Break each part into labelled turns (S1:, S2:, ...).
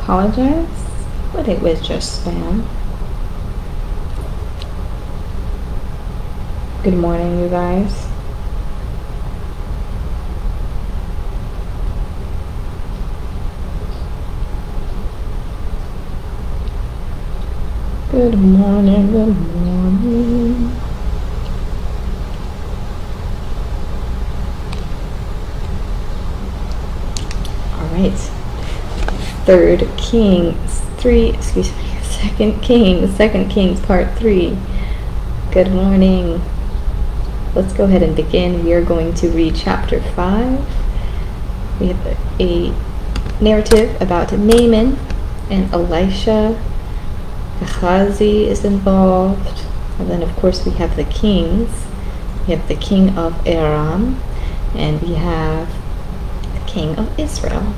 S1: apologize, but it was just spam. Good morning, you guys. Good morning, good morning. All right. Second Kings part 3. Good morning. Let's go ahead and begin. We are going to read chapter 5. We have a narrative about Naaman and Elisha. Gehazi is involved. And then, of course, we have the kings. We have the king of Aram, and we have the king of Israel.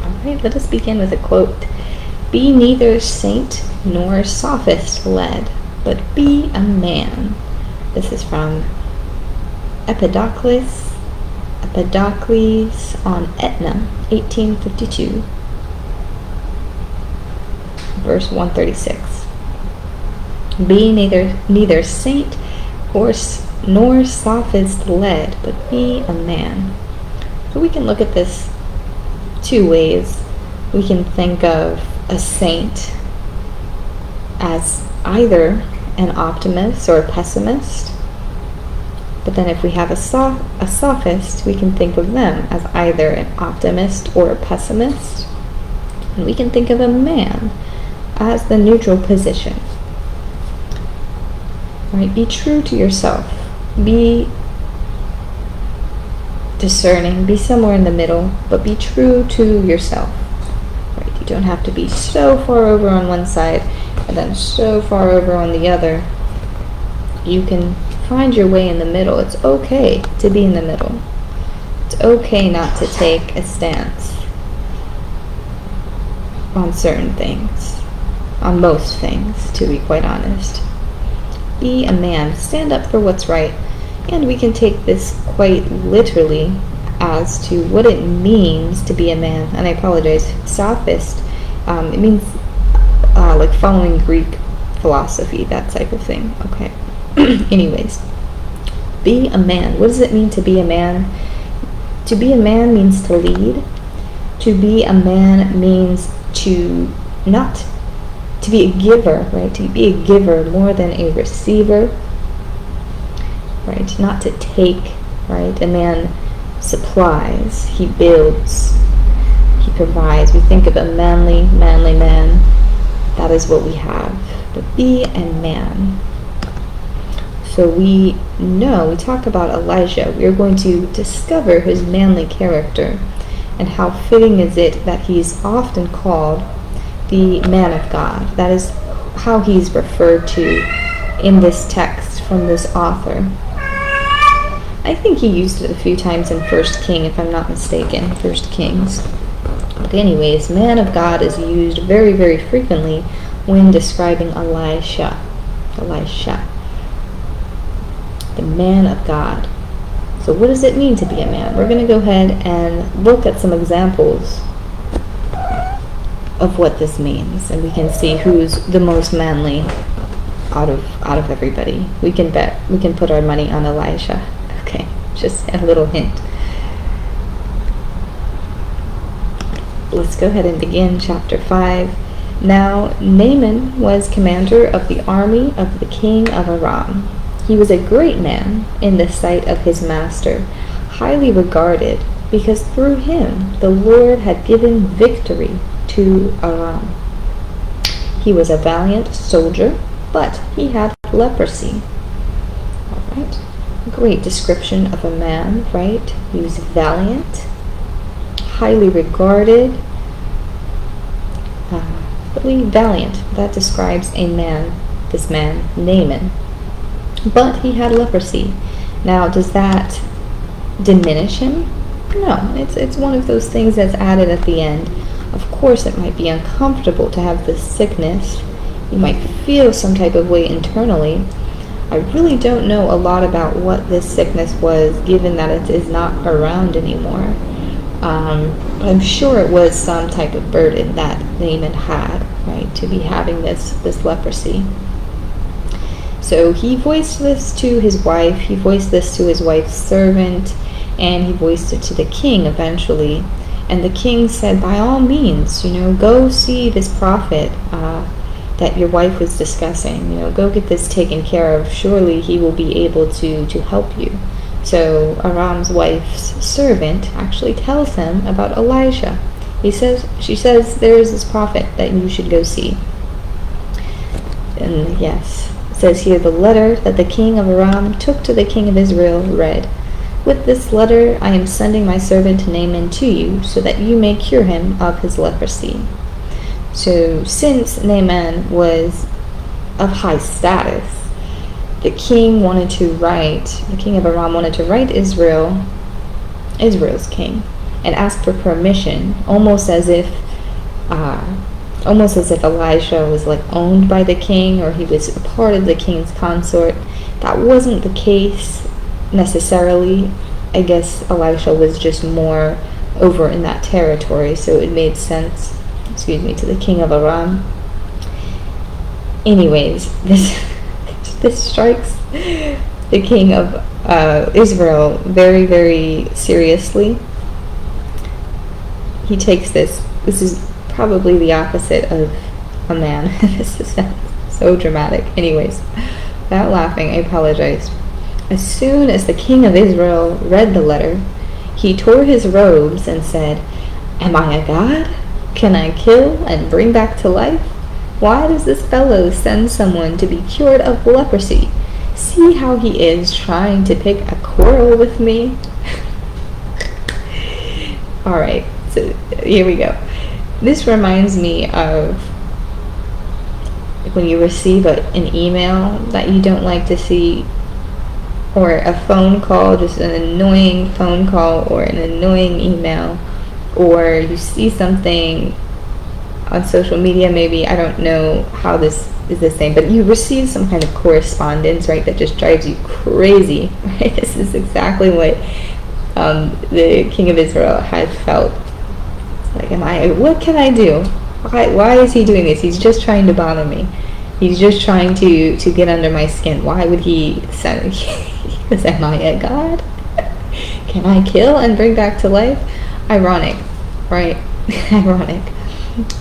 S1: Alright, let us begin with a quote. Be neither saint nor sophist-lead, but be a man. This is from Empedocles on Etna, 1852, verse 136. Be neither saint nor sophist-led, but be a man. So we can look at this two ways. We can think of a saint as either an optimist or a pessimist. But then if we have a sophist, we can think of them as either an optimist or a pessimist. And we can think of a man as the neutral position. Right? Be true to yourself. Be discerning. Be somewhere in the middle, but be true to yourself. Right? You don't have to be so far over on one side and then so far over on the other. You can find your way in the middle. It's okay to be in the middle. It's okay not to take a stance on certain things, on most things, to be quite honest. Be a man. Stand up for what's right. And we can take this quite literally as to what it means to be a man. And I apologize, sophist, it means like following Greek philosophy, that type of thing. Okay. Anyways, be a man. What does it mean to be a man? To be a man means to lead. To be a man means to be a giver, right? To be a giver more than a receiver, right? Not to take, right? A man supplies, he builds, he provides. We think of a manly man. That is what we have. But be a man. So we talk about Elijah. We are going to discover his manly character and how fitting is it that he's often called the man of God. That is how he's referred to in this text from this author. I think he used it a few times in 1 King, if I'm not mistaken, 1 Kings. But anyways, man of God is used very, very frequently when describing Elisha. The man of God. So what does it mean to be a man? We're going to go ahead and look at some examples of what this means, and we can see who's the most manly out of everybody. We can put our money on Elisha. Okay, just a little hint. Let's go ahead and begin chapter 5. Now Naaman was commander of the army of the king of Aram. He was a great man in the sight of his master, highly regarded, because through him the Lord had given victory to Aram. He was a valiant soldier, but he had leprosy. All right. Great description of a man, right? He was valiant, highly regarded, really valiant. That describes a man, this man, Naaman. But he had leprosy. Now, does that diminish him? No, it's one of those things that's added at the end. Of course, it might be uncomfortable to have this sickness. You might feel some type of way internally, I really don't know a lot about what this sickness was, given that it is not around anymore. But I'm sure it was some type of burden that Naaman had, right, to be having this leprosy. So he voiced this to his wife, he voiced this to his wife's servant, and he voiced it to the king eventually. And the king said, by all means, go see this prophet that your wife was discussing. Go get this taken care of. Surely he will be able to help you. So Aram's wife's servant actually tells him about Elisha. She says, there is this prophet that you should go see. And yes, it says here, the letter that the king of Aram took to the king of Israel read, with this letter I am sending my servant Naaman to you, so that you may cure him of his leprosy. So since Naaman was of high status, the king of Aram wanted to write Israel's king, and ask for permission, almost as if Elisha was like owned by the king, or he was a part of the king's consort. That wasn't the case necessarily. I guess Elisha was just more over in that territory, so it made sense, to the king of Aram. Anyways, this strikes the king of Israel very, very seriously. He takes this is probably the opposite of a man. This is so dramatic. Anyways, without laughing, I apologize. As soon as the king of Israel read the letter, he tore his robes and said, am I a god? Can I kill and bring back to life? Why does this fellow send someone to be cured of leprosy? See how he is trying to pick a quarrel with me? Alright, so here we go. This reminds me of when you receive an email that you don't like to see, or a phone call, just an annoying phone call or an annoying email, or you see something on social media, maybe, I don't know how this is the same, but you receive some kind of correspondence, right, that just drives you crazy, right? This is exactly what the king of Israel had felt. It's like, what can I do? Why is he doing this? He's just trying to bother me. He's just trying to get under my skin. Why would he send me? Because am I a god? Can I kill and bring back to life? Ironic, right? Ironic.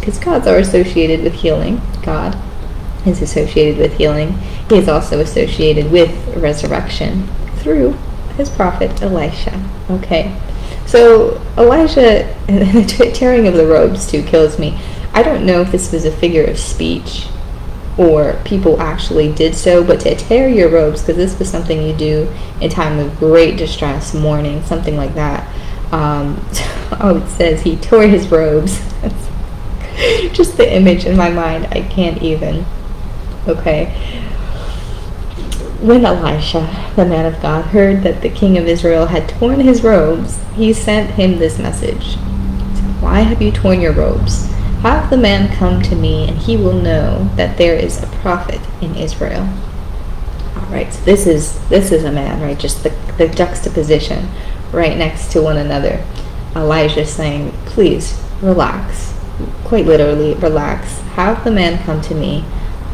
S1: Because gods are associated with healing. God is associated with healing. He is also associated with resurrection through his prophet Elisha. Okay. So Elisha, the tearing of the robes too kills me. I don't know if this was a figure of speech or people actually did so, but to tear your robes, because this was something you do in time of great distress, mourning, something like that. It says he tore his robes. Just the image in my mind, I can't even. Okay. When Elisha, the man of God, heard that the king of Israel had torn his robes, he sent him this message. Why have you torn your robes? Have the man come to me, and he will know that there is a prophet in Israel. Alright, so this is a man, right? Just the juxtaposition right next to one another. Elijah saying, please, relax. Quite literally, relax. Have the man come to me.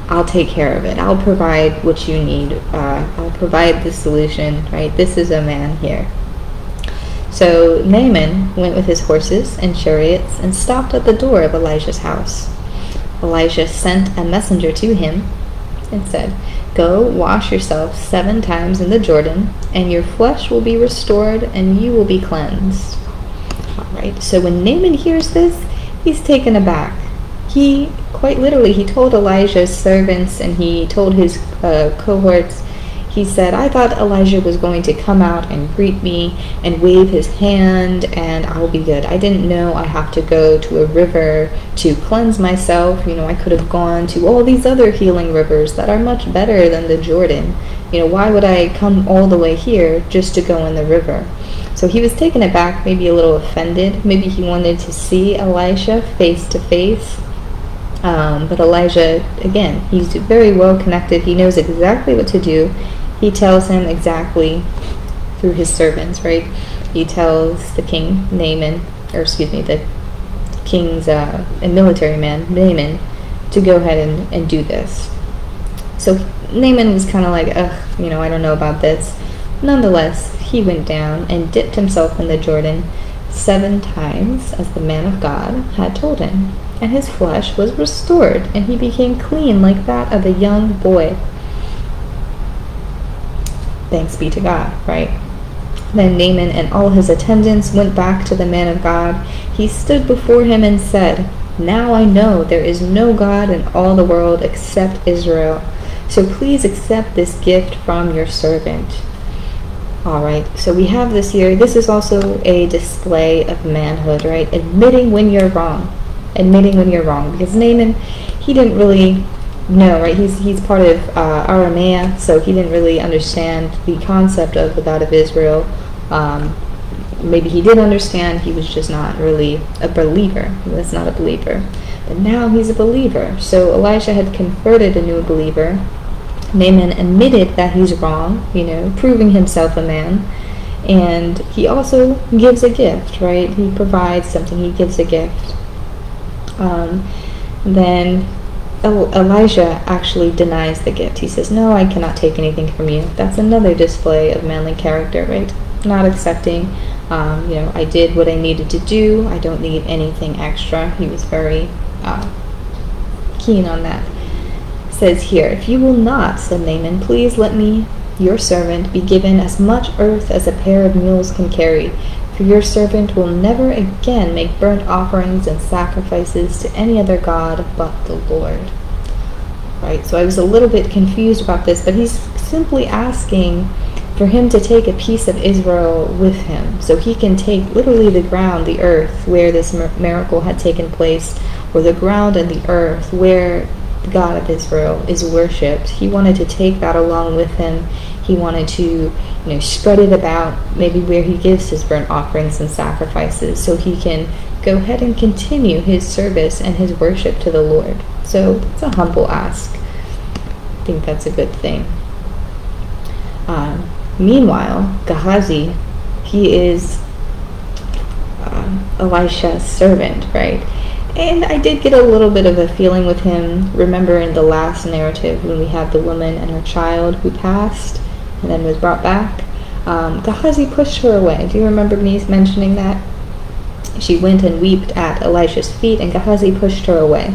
S1: I'll take care of it. I'll provide what you need. I'll provide the solution, right? This is a man here. So Naaman went with his horses and chariots and stopped at the door of Elijah's house. Elijah sent a messenger to him and said, go wash yourself 7 times in the Jordan, and your flesh will be restored and you will be cleansed. Alright, so when Naaman hears this, he's taken aback. He, quite literally, he told Elijah's servants and he told his cohorts, he said, I thought Elijah was going to come out and greet me and wave his hand and I'll be good. I didn't know I have to go to a river to cleanse myself. I could have gone to all these other healing rivers that are much better than the Jordan. Why would I come all the way here just to go in the river? So he was taken aback, maybe a little offended. Maybe he wanted to see Elisha face to face. But Elijah, again, he's very well connected. He knows exactly what to do. he tells him exactly through his servants, right? He tells the king, Naaman, the king's a military man, Naaman, to go ahead and do this. So Naaman was kind of like, I don't know about this. Nonetheless, he went down and dipped himself in the Jordan 7 times, as the man of God had told him, and his flesh was restored, and he became clean like that of a young boy. Thanks be to God, right? Then Naaman and all his attendants went back to the man of God. He stood before him and said, "Now I know there is no God in all the world except Israel. So please accept this gift from your servant." All right, so we have this here. This is also a display of manhood, right? Admitting when you're wrong. Because Naaman, he didn't really know, right? He's part of Aram, so he didn't really understand the concept of the God of Israel. Maybe he did understand, he was just not really a believer. He was not a believer. But now he's a believer. So Elisha had converted a new believer. Naaman admitted that he's wrong, proving himself a man. And he also gives a gift, right? He provides something, he gives a gift. Then Elisha actually denies the gift. He says, "No, I cannot take anything from you." That's another display of manly character, right? Not accepting, I did what I needed to do. I don't need anything extra. He was very keen on that. It says here, "If you will not," said Naaman, "please let me, your servant, be given as much earth as a pair of mules can carry. For your servant will never again make burnt offerings and sacrifices to any other god but the Lord." Right, so I was a little bit confused about this, but he's simply asking for him to take a piece of Israel with him, so he can take literally the ground, the earth, where this miracle had taken place, or the ground and the earth where the God of Israel is worshipped. He wanted to take that along with him. He wanted to, spread it about maybe where he gives his burnt offerings and sacrifices, so he can go ahead and continue his service and his worship to the Lord. So it's a humble ask. I think that's a good thing. Meanwhile, Gehazi, he is Elisha's servant, right? And I did get a little bit of a feeling with him. Remember in the last narrative when we had the woman and her child who passed and then was brought back? Gehazi pushed her away. Do you remember me mentioning that? She went and wept at Elisha's feet, and Gehazi pushed her away.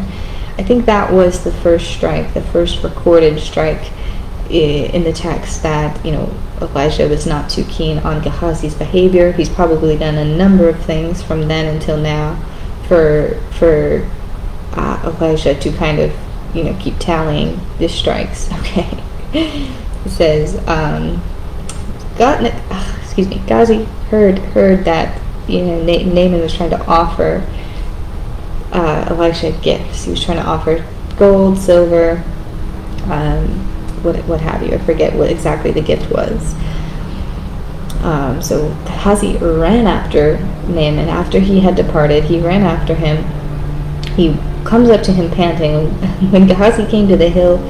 S1: I think that was the first strike, the first recorded strike in the text that, Elisha was not too keen on Gehazi's behavior. He's probably done a number of things from then until now for Elisha to kind of, keep tallying the strikes. Okay. It says, Gehazi heard that, Naaman was trying to offer Elisha gifts. He was trying to offer gold, silver, what have you. I forget what exactly the gift was. So Gehazi ran after Naaman. After he had departed, he ran after him. He comes up to him panting. When Gehazi came to the hill,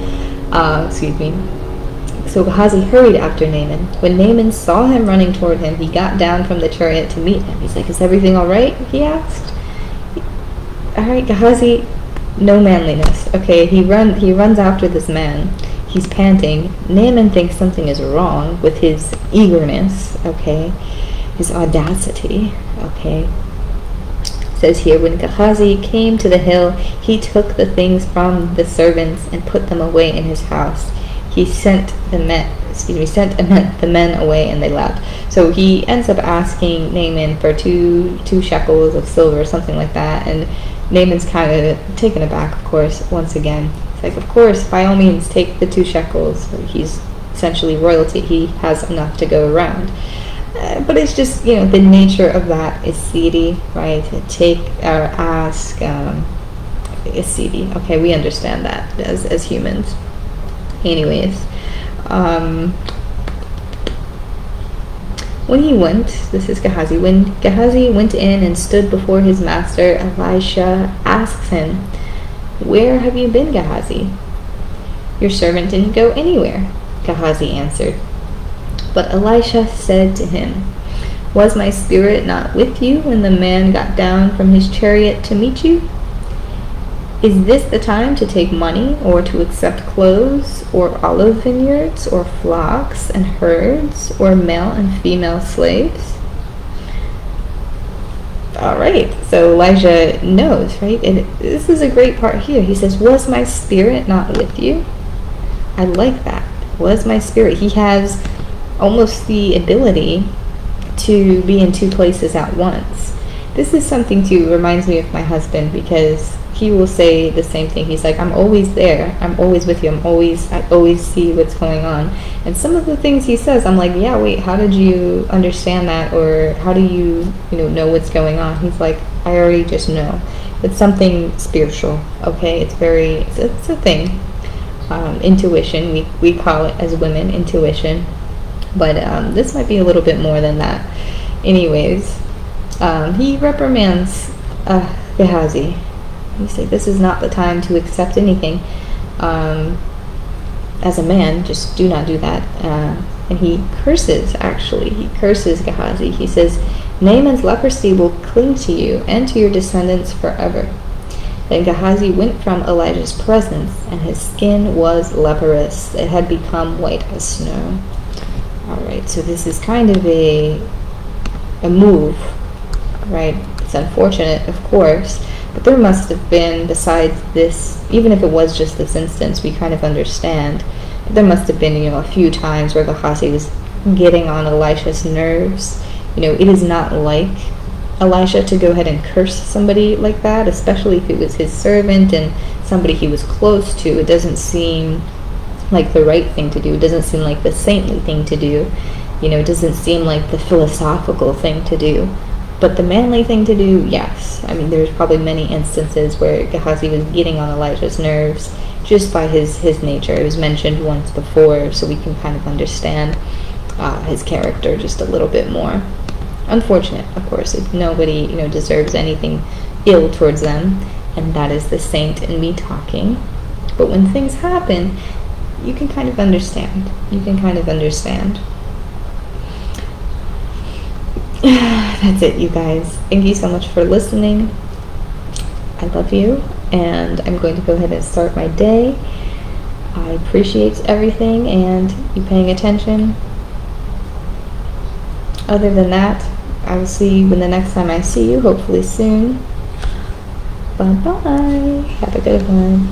S1: so Gehazi hurried after Naaman. When Naaman saw him running toward him, he got down from the chariot to meet him. He's like, "Is everything all right?" he asked. All right, Gehazi, no manliness. Okay, he runs after this man. He's panting. Naaman thinks something is wrong with his eagerness, okay, his audacity, okay. It says here, when Gehazi came to the hill, he took the things from the servants and put them away in his house. He sent the men away, and they left. So he ends up asking Naaman for two shekels of silver or something like that, and Naaman's kind of taken aback, of course, once again. It's like, of course, by all means, take the 2 shekels. He's essentially royalty. He has enough to go around. But it's just, the nature of that is seedy, right? Take or ask is seedy. Okay, we understand that as humans. Anyways, when he went, this is Gehazi, when Gehazi went in and stood before his master, Elisha asks him, "Where have you been, Gehazi?" "Your servant didn't go anywhere. Gehazi answered. But Elisha said to him, "Was my spirit not with you when the man got down from his chariot to meet you? Is this the time to take money, or to accept clothes, or olive vineyards, or flocks and herds, or male and female slaves?" All right, so Elijah knows, right? And this is a great part here. He says, "Was my spirit not with you?" I like that. Was my spirit. He has almost the ability to be in two places at once. This is something too, reminds me of my husband, because he will say the same thing. He's like, "I'm always there. I'm always with you. I always see what's going on." And some of the things he says, I'm like, "Yeah, wait, how did you understand that? Or how do you know what's going on?" He's like, "I already just know." It's something spiritual, okay? It's a thing. Intuition, we call it as women, intuition. But this might be a little bit more than that. Anyways, he reprimands Gehazi. He said, "This is not the time to accept anything. As a man, just do not do that." And he curses Gehazi. He says, "Naaman's leprosy will cling to you and to your descendants forever." Then Gehazi went from Elijah's presence, and his skin was leprous. It had become white as snow. Alright, so this is kind of a move, right? It's unfortunate, of course, but there must have been, besides this, even if it was just this instance, we kind of understand, but there must have been, a few times where Gehazi was getting on Elisha's nerves. It is not like Elisha to go ahead and curse somebody like that, especially if it was his servant and somebody he was close to. It doesn't seem like the right thing to do. It doesn't seem like the saintly thing to do. It doesn't seem like the philosophical thing to do. But the manly thing to do, yes. I mean, there's probably many instances where Gehazi was getting on Elijah's nerves just by his nature. It was mentioned once before, so we can kind of understand his character just a little bit more. Unfortunate, of course. Nobody, deserves anything ill towards them, and that is the saint in me talking. But when things happen, you can kind of understand. That's it, you guys. Thank you so much for listening. I love you, and I'm going to go ahead and start my day. I appreciate everything and you paying attention. Other than that, I will see you when the next time I see you, hopefully soon. Bye-bye. Have a good one.